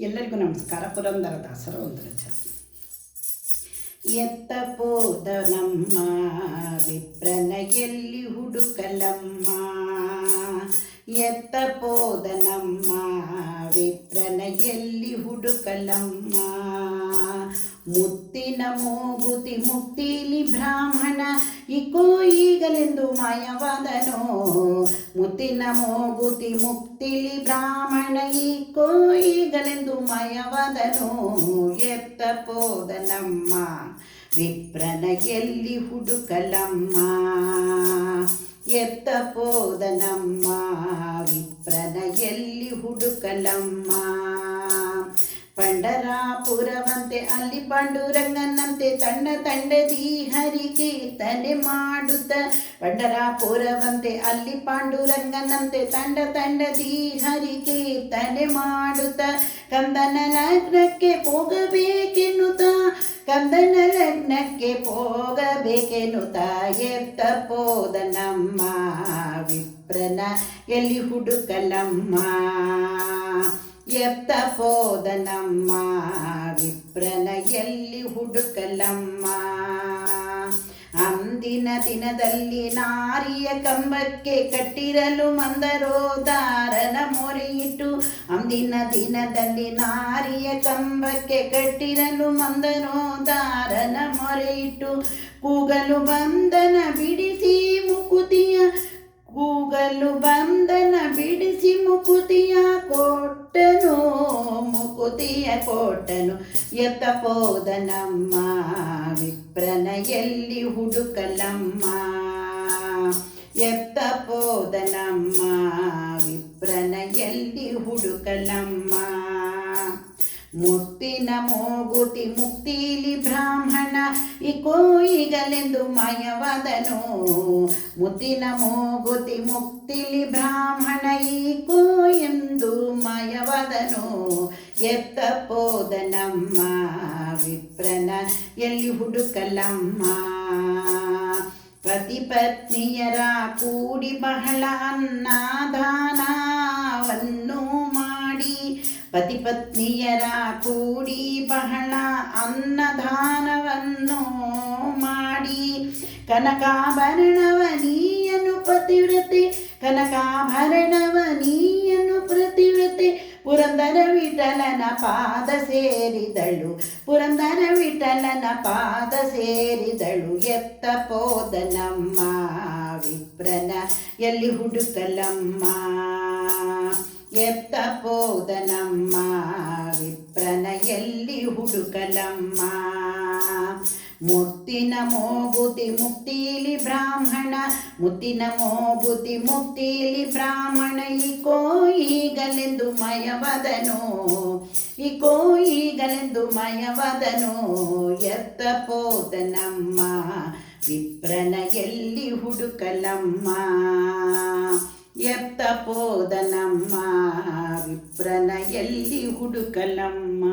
ಎಲ್ಲರಿಗೂ ನಮಸ್ಕಾರ. ಪುರಂದರದಾಸರ ಒಂದು ರಚನೆ. ಎತ್ತ ಪೋದ ನಮ್ಮ ವಿಪ್ರನ ಎಲ್ಲಿ ಹುಡುಕಲಮ್ಮ, ಎತ್ತ ಪೋದ ನಮ್ಮ ವಿಪ್ರನ ಎಲ್ಲಿ ಹುಡುಕಲಮ್ಮ, ಮುತ್ತಿನ ಮೂಗುತಿ ಮುಕ್ತಿಲಿ ಬ್ರಾಹ್ಮಣ ಇಕೋ ಈಗಲೆಂದು ಮಾಯವಾದನೋ, ಮುತ್ತಿನ ಮೂಗುತಿ ಮುಕ್ತಿಲಿ ಬ್ರಾಹ್ಮಣ ಇಕೋ ಈಗಲೆಂದು ಮಾಯವಾದನೋ, ಎತ್ತ ಪೋದ ನಮ್ಮ ವಿಪ್ರನ ಎಲ್ಲಿ ಹುಡುಕಲಮ್ಮ, ಎತ್ತ ಪೋದ ನಮ್ಮ ವಿಪ್ರನ ಎಲ್ಲಿ ಹುಡುಕಲಮ್ಮ, ಪಂಡರಾಪುರವಂತೆ ಅಲ್ಲಿ ಪಾಂಡುರಂಗನಂತೆ ತಂಡ ತಂಡದಿ ಹರಿ ಕೀರ್ತನೆ ಮಾಡುತ್ತ, ಪಂಡರಾಪುರವಂತೆ ಅಲ್ಲಿ ಪಾಂಡುರಂಗನಂತೆ ತಂಡ ತಂಡದಿ ಹರಿ ಕೀರ್ತನೆ ಮಾಡುತ್ತ, ಕಂದನ ಲಗ್ನಕ್ಕೆ ಹೋಗಬೇಕೆನ್ನುತ್ತ, ಕಂದನ ಲಗ್ನಕ್ಕೆ ಹೋಗಬೇಕೆನ್ನುತ್ತ, ಎತ್ತ ಪೋದ ನಮ್ಮ ವಿಪ್ರನ ಎಲ್ಲಿ ಹುಡುಕಲಮ್ಮ, ಎತ್ತ ಪೋದ ನಮ್ಮ ವಿಪ್ರನ ಎಲ್ಲಿ ಹುಡುಕಲಮ್ಮ, ಅಂದಿನ ದಿನದಲ್ಲಿ ನಾರಿಯ ಕಂಬಕ್ಕೆ ಕಟ್ಟಿರಲು ಮಂದರೋದಾರನ ಮೊರೆಯಿಟ್ಟು, ಅಂದಿನ ದಿನದಲ್ಲಿ ನಾರಿಯ ಕಂಬಕ್ಕೆ ಕಟ್ಟಿರಲು ಮಂದರೋದಾರನ ಮೊರೆಯಿಟ್ಟು, ಕೂಗಲು ಬಂಧನ ಬಿಡಿಸಿ ಮುಕುತಿಯ, ಕೂಗಲು ಬಂಧನ ಬಿಡಿಸಿ ಮುಕುತಿಯ ಕೊಟ್ಟನು, ಮುಕುತಿಯ ಕೊಟ್ಟನು, ಎತ್ತ ಪೋದ ನಮ್ಮ ವಿಪ್ರನ ಎಲ್ಲಿ ಹುಡುಕಲಮ್ಮ, ಎತ್ತ ಪೋದ ನಮ್ಮ ವಿಪ್ರನ ಎಲ್ಲಿ ಹುಡುಕಲಮ್ಮ, ಮುತ್ತಿನ ಮೂಗುತಿ ಮುಕ್ತಿಲಿ ಬ್ರಾಹ್ಮಣ ಇಕೋ ಈಗಲೆಂದು ಮಾಯವಾದನು, ಮುತ್ತಿನ ಮೂಗುತಿ ಮುಕ್ತಿಲಿ ಬ್ರಾಹ್ಮಣ ಇಕೋ ಎಂದು ಮಾಯವಾದನು, ಎತ್ತ ಪೋದ ನಮ್ಮ ವಿಪ್ರನ ಎಲ್ಲಿ ಹುಡುಕಲಮ್ಮ, ಪತಿ ಪತ್ನಿಯರ ಕೂಡಿ ಬಹಳ ಅನ್ನದಾನವನ್ನು ಮಾಡಿ, ಪತಿ ಪತ್ನಿಯರ ಕೂಡಿ ಬಹಳ ಅನ್ನದಾನವನ್ನು ಮಾಡಿ, ಕನಕಾಭರಣವ ನೀಯನು ಪತಿವ್ರತೆ, ಕನಕಾಭರಣವ ನೀಯನು ಪ್ರತಿವ್ರತೆ, ಪುರಂದರ ವಿಠಲನ ಪಾದ ಸೇರಿದಳು, ಪುರಂದರ ವಿಠಲನ ಪಾದ ಸೇರಿದಳು, ಎತ್ತ ಪೋದ ನಮ್ಮ ವಿಪ್ರನ ಎಲ್ಲಿ ಹುಡುಕಲಮ್ಮ, ಎತ್ತ ಪೋದ ನಮ್ಮ ವಿಪ್ರನ ಎಲ್ಲಿ ಹುಡುಕಲಮ್ಮ, ಮುತ್ತಿನ ಮೂಗುತಿ ಮುಕ್ತಿಲಿ ಬ್ರಾಹ್ಮಣ, ಮುತ್ತಿನ ಮೂಗುತಿ ಮುಕ್ತಿಲಿ ಬ್ರಾಹ್ಮಣ ಇಕೋ ಈಗಲೆಂದು ಮಯವಾದನು, ಇಕೋ ಈಗಲೆಂದು ಮಯವಾದನು, ಎತ್ತ ಪೋದ ನಮ್ಮ ವಿಪ್ರನ ಎಲ್ಲಿ ಹುಡುಕಲಮ್ಮ, ಎತ್ತ ಪೋದ ನಮ್ಮ ವಿಪ್ರನ ಎಲ್ಲಿ ಹುಡುಕಲಮ್ಮ.